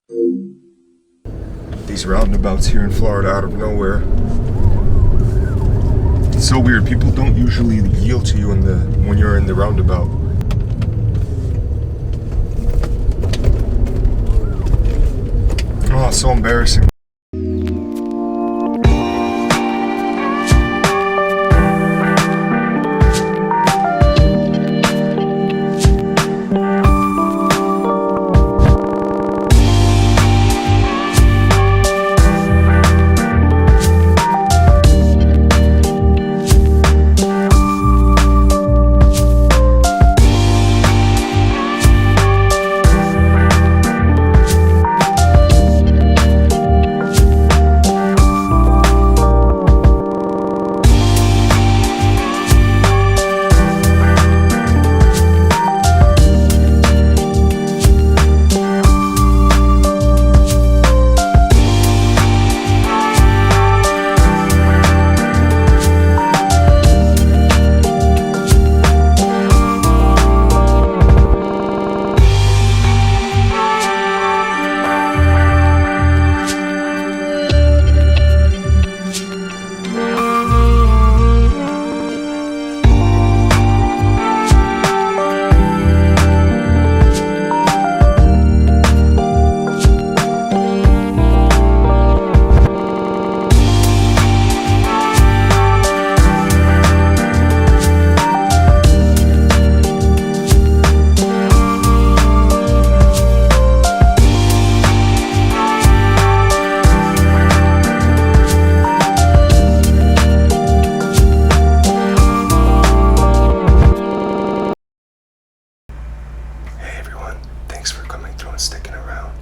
These roundabouts here in Florida out of nowhere. It's so weird. People don't usually yield to you when you're in the roundabout. Oh, it's so embarrassing. Sticking around.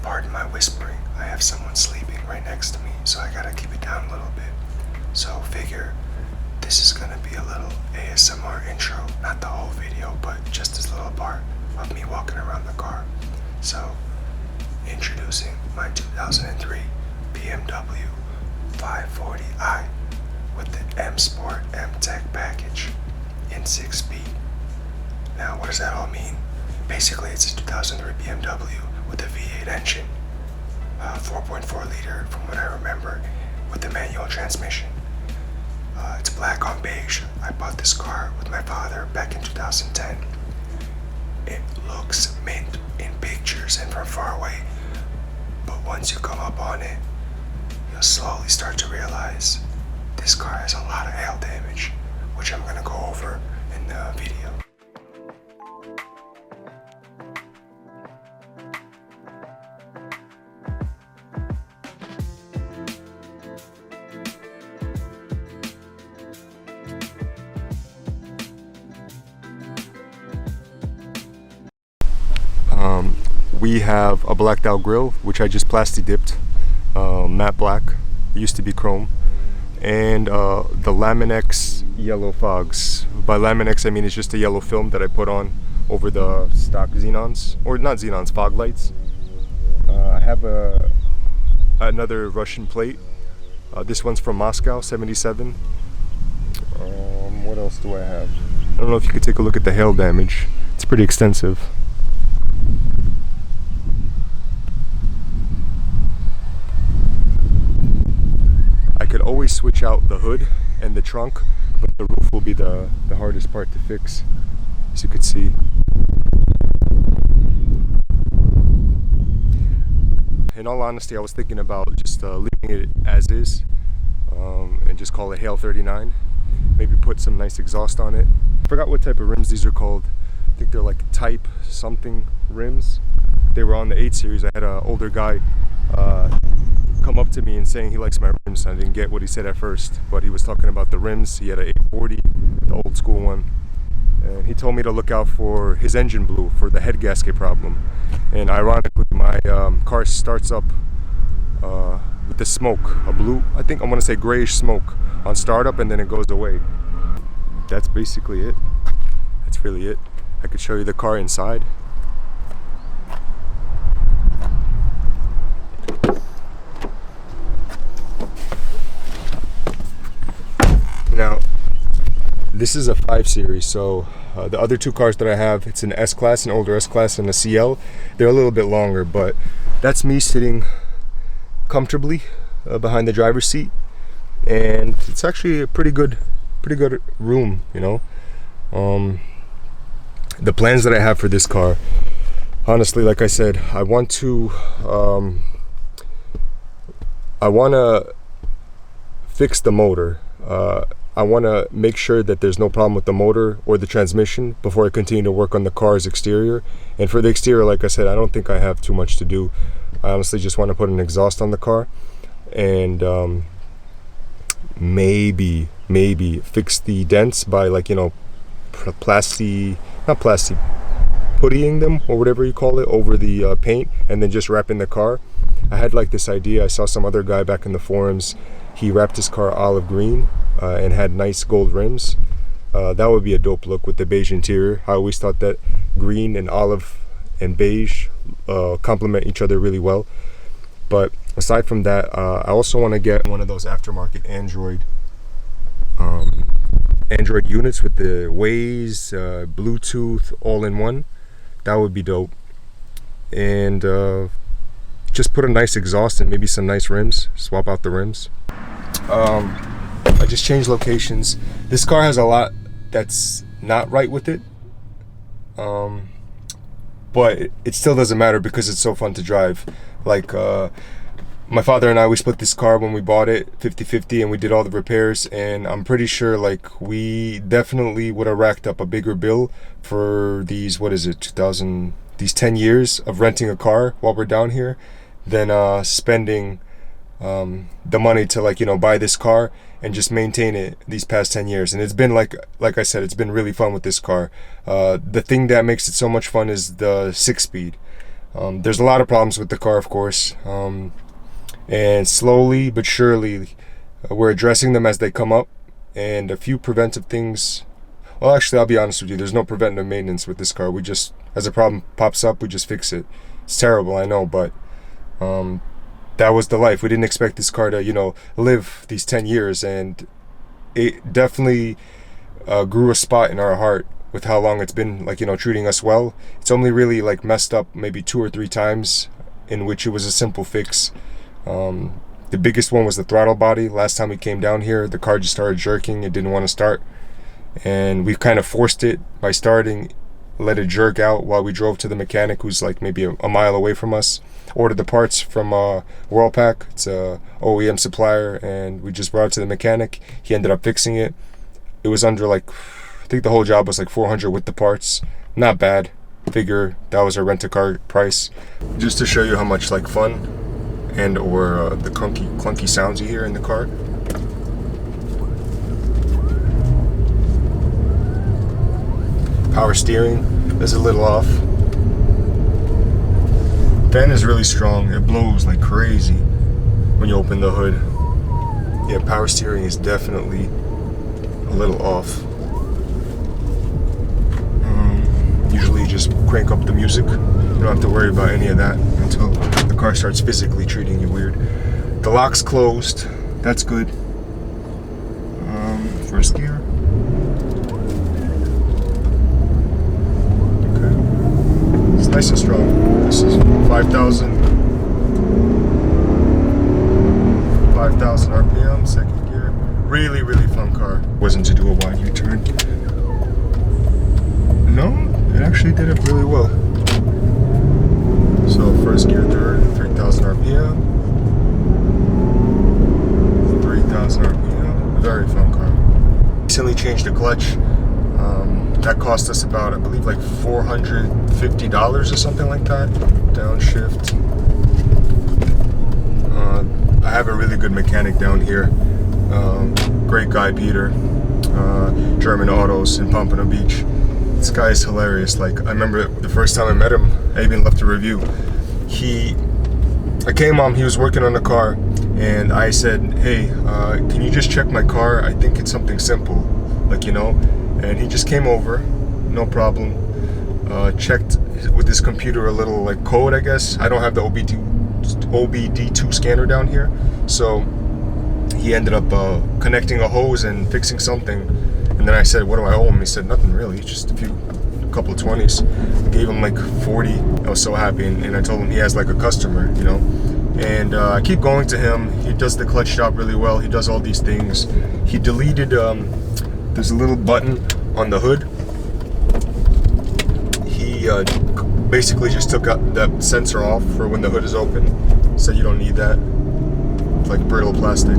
Pardon my whispering. I have someone sleeping right next to me, so I gotta keep it down a little bit. So figure this is gonna be a little ASMR intro, not the whole video, but just this little part of me walking around the car. So introducing my 2003 BMW 540i with the M Sport M Tech package in 6-speed. Now what does that all mean? Basically, it's a 2003 BMW with a V8 engine, 4.4 liter from what I remember, with the manual transmission. It's black on beige. I bought this car with my father back in 2010. It looks mint in pictures and from far away, but once you come up on it, you'll slowly start to realize this car has a lot of hail damage, which I'm going to go over in the video. We have a blacked out grille, which I just plasti dipped, matte black. It used to be chrome. And the Laminex yellow fogs. By Laminex I mean it's just a yellow film that I put on over the stock xenons, or not xenons, fog lights. I have another Russian plate. This one's from Moscow, 77. What else do I have? I don't know if you could take a look at the hail damage. It's pretty extensive. I could always switch out the hood and the trunk, but the roof will be the hardest part to fix, as you could see. In all honesty, I was thinking about just leaving it as is, and just call it Hail 39. Maybe put some nice exhaust on it. I forgot what type of rims these are called. I think they're like type something rims. They were on the 8 Series. I had an older guy come up to me and saying he likes my rims. I didn't get what he said at first, but he was talking about the rims. He had an 840, the old school one, and he told me to look out for his engine blue for the head gasket problem. And ironically, my car starts up with the smoke, a blue, I think I'm gonna say grayish smoke on startup, and then it goes away. That's basically it. That's really it. I could show you the car inside. Now, this is a 5 Series, so the other two cars that I have, it's an S-Class, an older S-Class, and a CL. They're a little bit longer, but that's me sitting comfortably behind the driver's seat, and it's actually a pretty good room, you know. The plans that I have for this car, honestly, like I said, I want to fix the motor. I want to make sure that there's no problem with the motor or the transmission before I continue to work on the car's exterior. And for the exterior, like I said, I don't think I have too much to do. I honestly just want to put an exhaust on the car and maybe fix the dents by, like, you know, puttying them or whatever you call it over the paint, and then just wrapping the car. I had like this idea. I saw some other guy back in the forums. He wrapped his car olive green and had nice gold rims. That would be a dope look with the beige interior. I always thought that green and olive and beige complement each other really well. But aside from that, I also want to get one of those aftermarket Android units with the Waze, Bluetooth, all-in-one. That would be dope. And just put a nice exhaust and maybe some nice rims. Swap out the rims. I just changed locations. This car has a lot that's not right with it. But it still doesn't matter because it's so fun to drive. Like, my father and I, we split this car when we bought it 50-50, and we did all the repairs, and I'm pretty sure like we definitely would have racked up a bigger bill for these, what is it, these 10 years of renting a car while we're down here than spending the money to, like, you know, buy this car and just maintain it these past 10 years. And it's been like I said, it's been really fun with this car. The thing that makes it so much fun is the 6-speed. There's a lot of problems with the car, of course, and slowly but surely we're addressing them as they come up, and a few preventive things. Well, actually, I'll be honest with you, there's no preventive maintenance with this car. We just, as a problem pops up, we just fix it. It's terrible, I know, but that was the life. We didn't expect this car to, you know, live these 10 years, and it definitely grew a spot in our heart with how long it's been, like, you know, treating us well. It's only really like messed up maybe 2 or 3 times in which it was a simple fix. The biggest one was the throttle body. Last time we came down here, the car just started jerking. It didn't want to start, and we kind of forced it by starting, let it jerk out while we drove to the mechanic, who's like maybe a mile away from us. Ordered the parts from Worldpack. It's a OEM supplier, and we just brought it to the mechanic. He ended up fixing it. It was under, like, I think the whole job was like $400 with the parts. Not bad. Figure that was our rent-a-car price. Just to show you how much, like, fun and or the clunky sounds you hear in the car. Power steering is a little off. Fan is really strong. It blows like crazy when you open the hood. Yeah, power steering is definitely a little off. Usually you just crank up the music. You don't have to worry about any of that until the car starts physically treating you weird. The lock's closed. That's good. First gear. Okay. It's nice and strong. This is 5,000 RPM, second gear. Really, really fun car. Wasn't to do a wide U-turn. No, it actually did it really well. So first gear, third, 3,000 RPM. 3,000 RPM. Very fun car. Recently changed the clutch. That cost us about, I believe, like $450 or something like that. Downshift. I have a really good mechanic down here. Great guy, Peter. German Autos in Pompano Beach. This guy is hilarious. Like, I remember the first time I met him, I even left a review. I came on, he was working on the car, and I said, hey, can you just check my car? I think it's something simple, like, you know. And he just came over, no problem. Checked with his computer a little, like, code, I guess. I don't have the OBD2 scanner down here, so he ended up connecting a hose and fixing something. And then I said, what do I owe him? He said, nothing really, just a couple 20s. I gave him like 40. I was so happy, and I told him he has like a customer, you know. And I keep going to him. He does the clutch job really well. He does all these things. He deleted, there's a little button on the hood. He basically just took out that sensor off for when the hood is open. Said you don't need that. It's like brittle plastic.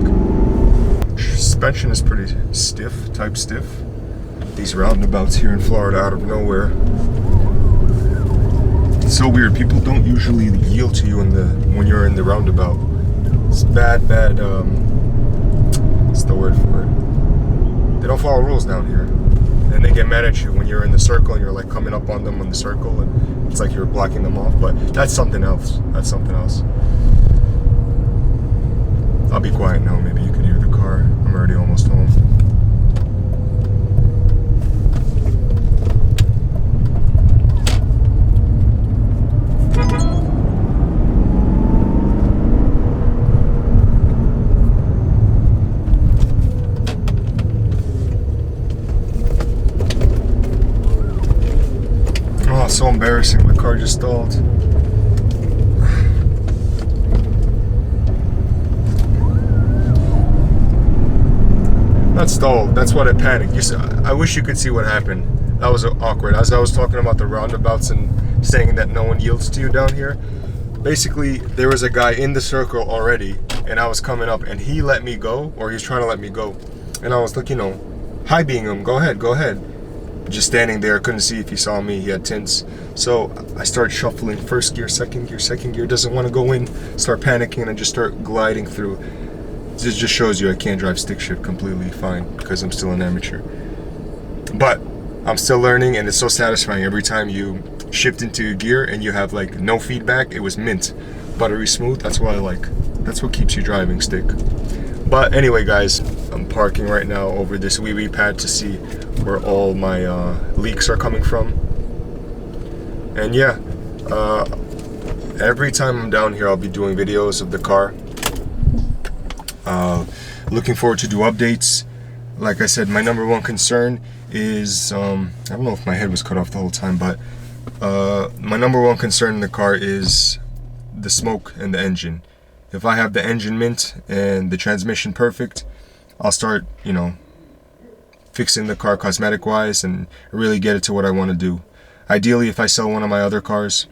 Suspension is pretty stiff, type stiff. These roundabouts here in Florida out of nowhere. It's so weird. People don't usually yield to you when you're in the roundabout. It's bad. What's the word for it? They don't follow rules down here, and they get mad at you when you're in the circle and you're like coming up on them in the circle, and it's like you're blocking them off. But that's something else. That's something else. I'll be quiet now. Maybe you can hear the car. I'm already almost home. Oh, so embarrassing. My car just stalled. Not stalled. That's what I panicked. I wish you could see what happened. That was awkward. As I was talking about the roundabouts and saying that no one yields to you down here, basically there was a guy in the circle already, and I was coming up, and he let me go, or he was trying to let me go, and I was like, you know, high-being him. Go ahead. Just standing there, couldn't see if he saw me. He had tints. So I started shuffling. First gear, second gear. Doesn't want to go in. Start panicking and just start gliding through. This just shows you I can't drive stick shift completely fine because I'm still an amateur. But I'm still learning, and it's so satisfying every time you shift into gear and you have like no feedback. It was mint, buttery smooth. That's what I like. That's what keeps you driving stick. But anyway, guys, I'm parking right now over this wee pad to see where all my leaks are coming from. And yeah, every time I'm down here, I'll be doing videos of the car. Looking forward to do updates. Like I said, my number one concern is, I don't know if my head was cut off the whole time, but my number one concern in the car is the smoke and the engine. If I have the engine mint and the transmission perfect, I'll start, you know, fixing the car cosmetic wise and really get it to what I want to do. Ideally, if I sell one of my other cars,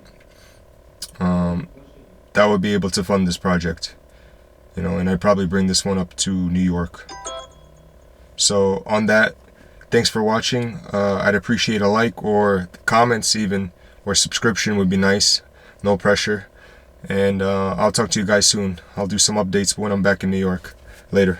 that would be able to fund this project. You know, and I'd probably bring this one up to New York. So on that, thanks for watching. I'd appreciate a like or comments even, or subscription would be nice. No pressure. And I'll talk to you guys soon. I'll do some updates when I'm back in New York. Later.